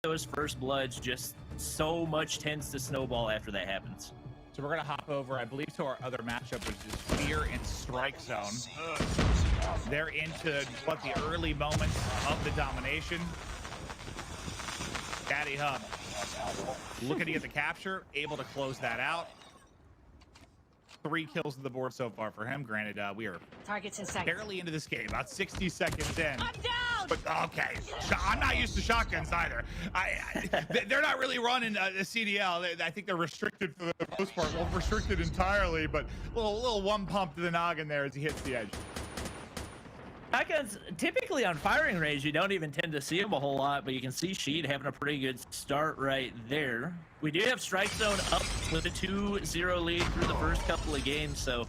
those first bloods, just so much tends to snowball after that happens. So we're gonna hop over, I believe, to our other matchup, which is Fear and Strike Zone. They're into what the early moments of the domination. Daddy Hub looking to get the capture, able to close that out. 3 kills to the board so far for him. Granted, we are Targets in sight. barely into this game, about 60 seconds in. I'm down. But okay, I'm not used to shotguns either. They're not really running the CDL. I think they're restricted for the most part. Well, restricted entirely, but little one pump to the noggin there as he hits the edge. Shotguns, typically on firing range, you don't even tend to see them a whole lot, but you can see Sheed having a pretty good start right there. We do have Strike Zone up with a 2-0 lead through the first couple of games, so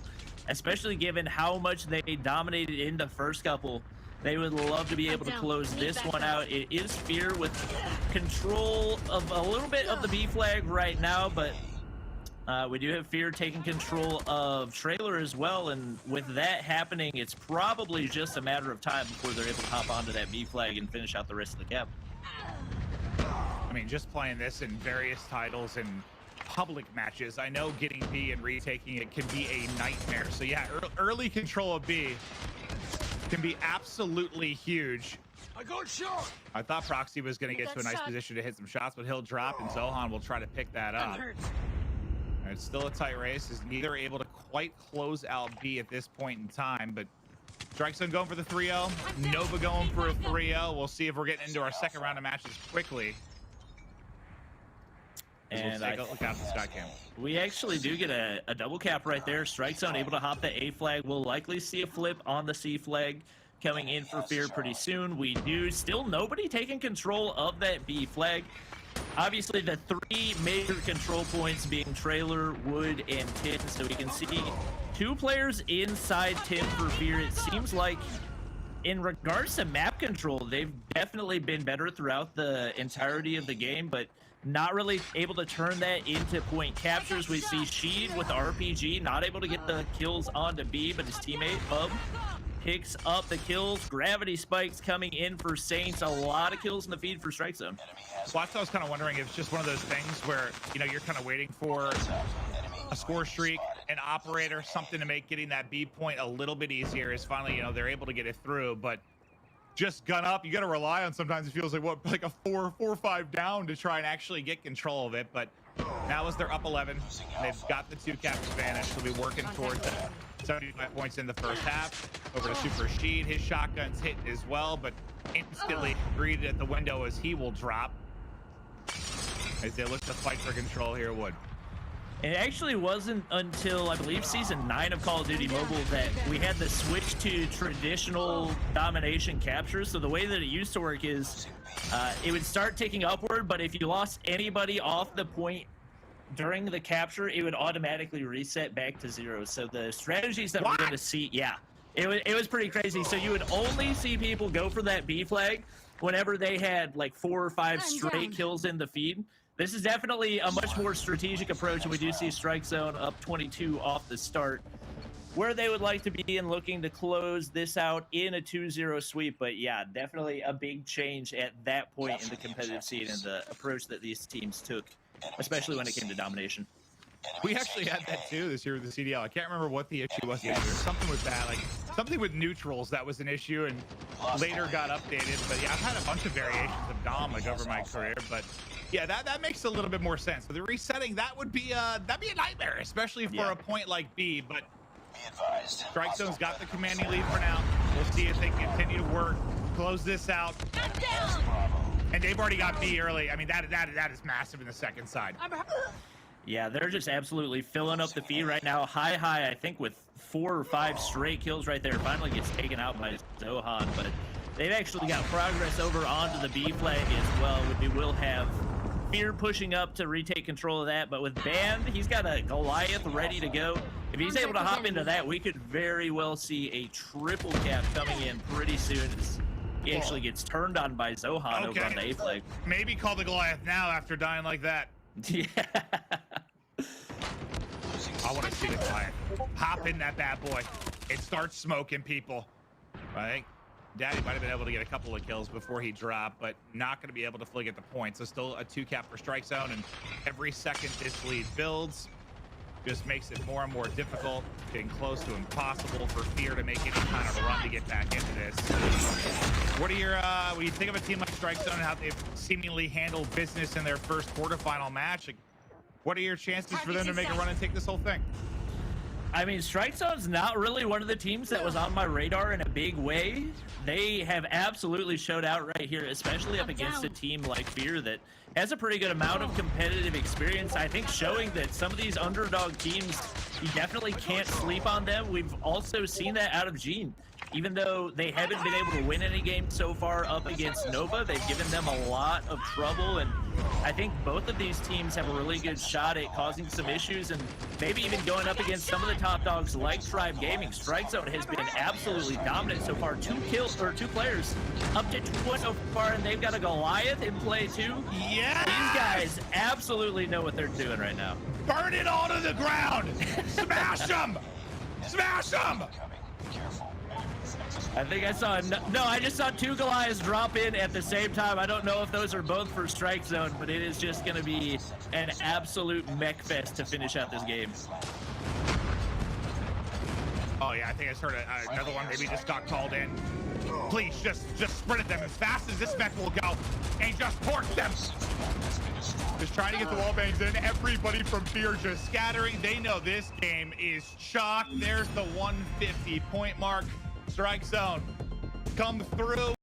especially given how much they dominated in the first couple, they would love to be able to close this one out. It is Fear with control of a little bit of the B flag right now, but we do have Fear taking control of Trailer as well, and with that happening, it's probably just a matter of time before they're able to hop onto that B flag and finish out the rest of the cap. I mean, just playing this in various titles and public matches, I know getting B and retaking it can be a nightmare. So yeah, early control of B can be absolutely huge. I got shot. I thought Proxy was going to get to a nice position to hit some shots, but he'll drop, and Zohan will try to pick that up. And it's still a tight race, as neither able to quite close out B at this point in time, but Strike Zone going for the 3-0, Nova going for a 3-0. We'll see if we're getting into our second round of matches quickly. And we'll take a look out the sky cam. We actually do get a double cap right there. Strike Zone able to hop the A flag. We'll likely see a flip on the C flag coming in for Fear pretty soon. We do still nobody taking control of that B flag. Obviously, the 3 major control points being Trailer, Wood, and Tin. So we can see 2 players inside Tin for Fear. It seems like in regards to map control, they've definitely been better throughout the entirety of the game, but not really able to turn that into point captures. We see Sheed with the RPG, not able to get the kills onto B, but his teammate, Hub, picks up the kills. Gravity Spikes coming in for Saints. A lot of kills in the feed for Strike Zone. So I was kind of wondering if it's just one of those things where, you know, you're kind of waiting for a score streak, an operator, something to make getting that B point a little bit easier. Is finally, you know, they're able to get it through, but just gun up, you got to rely on, sometimes it feels like what, like a 4-5 down to try and actually get control of it. But now as they're up 11, they've got the 2 caps advantage, so they'll be working towards that. 75 points in the first half. Over to Super Sheed, his shotgun's hit as well, but instantly greeted at the window as he will drop as they look to fight for control here. Wood. It actually wasn't until, I believe, Season 9 of Call of Duty Mobile that we had the switch to traditional domination captures. So the way that it used to work is it would start ticking upward, but if you lost anybody off the point during the capture, it would automatically reset back to 0. So the strategies that we're going to see, yeah, it was pretty crazy. So you would only see people go for that B flag whenever they had like 4 or 5 straight kills in the feed. This is definitely a much more strategic approach, and we do see Strike Zone up 22 off the start, where they would like to be and looking to close this out in a 2-0 sweep. But yeah, definitely a big change at that point in the competitive scene and the approach that these teams took, especially when it came to domination. We actually had that too this year with the CDL. I can't remember what the issue was. There was something with that, like something with neutrals that was an issue, and later got updated. But yeah, I've had a bunch of variations of Dom like over my career, but yeah, that makes a little bit more sense. So the resetting, that would be that'd be a nightmare, especially for a point like B. But Strike Zone's got the commanding lead for now. We'll see if they continue to work, close this out. And they've already got B early. I mean, that is massive in the second side. Yeah, they're just absolutely filling up the feed right now. High, I think, with 4 or 5 straight kills right there. Finally gets taken out by Zohan, but they've actually got progress over onto the B flag as well. We will have Fear pushing up to retake control of that, but with Band, he's got a Goliath ready to go. If he's able to hop into that, we could very well see a triple cap coming in pretty soon. He actually gets turned on by Zohan over on the A flag. Maybe call the Goliath now after dying like that. Yeah. I want to see the Goliath hop in that bad boy and start smoking people. Right? Daddy might have been able to get a couple of kills before he dropped, but not going to be able to fully get the points. So still a 2-cap for Strike Zone, and every second this lead builds just makes it more and more difficult, getting close to impossible for Fear to make any kind of run to get back into this. What are your when you think of a team like Strike Zone and how they've seemingly handled business in their first quarterfinal match, like, what are your chances for them to make a run and take this whole thing? I mean, Strike Zone's not really one of the teams that was on my radar in a big way. They have absolutely showed out right here, especially up against a team like Fear that has a pretty good amount of competitive experience. I think showing that some of these underdog teams, you definitely can't sleep on them. We've also seen that out of Gene. Even though they haven't been able to win any games so far up against Nova, they've given them a lot of trouble, and I think both of these teams have a really good shot at causing some issues and maybe even going up against some of the top dogs like Tribe Gaming. Strike Zone has been absolutely dominant so far. 2 players up to 20 so far, and they've got a Goliath in play too. Yeah, these guys absolutely know what they're doing right now. Burn it all to the ground. Smash them. Smash them. I think I saw, no, I just saw 2 Goliaths drop in at the same time. I don't know if those are both for Strike Zone, but it is just going to be an absolute mech fest to finish out this game. Oh yeah, I think I just heard another one maybe just got called in. Please, just sprint at them as fast as this mech will go and just torch them. Just trying to get the wall bangs in. Everybody from Fear just scattering. They know this game is chalk. There's the 150 point mark. Strike Zone come through.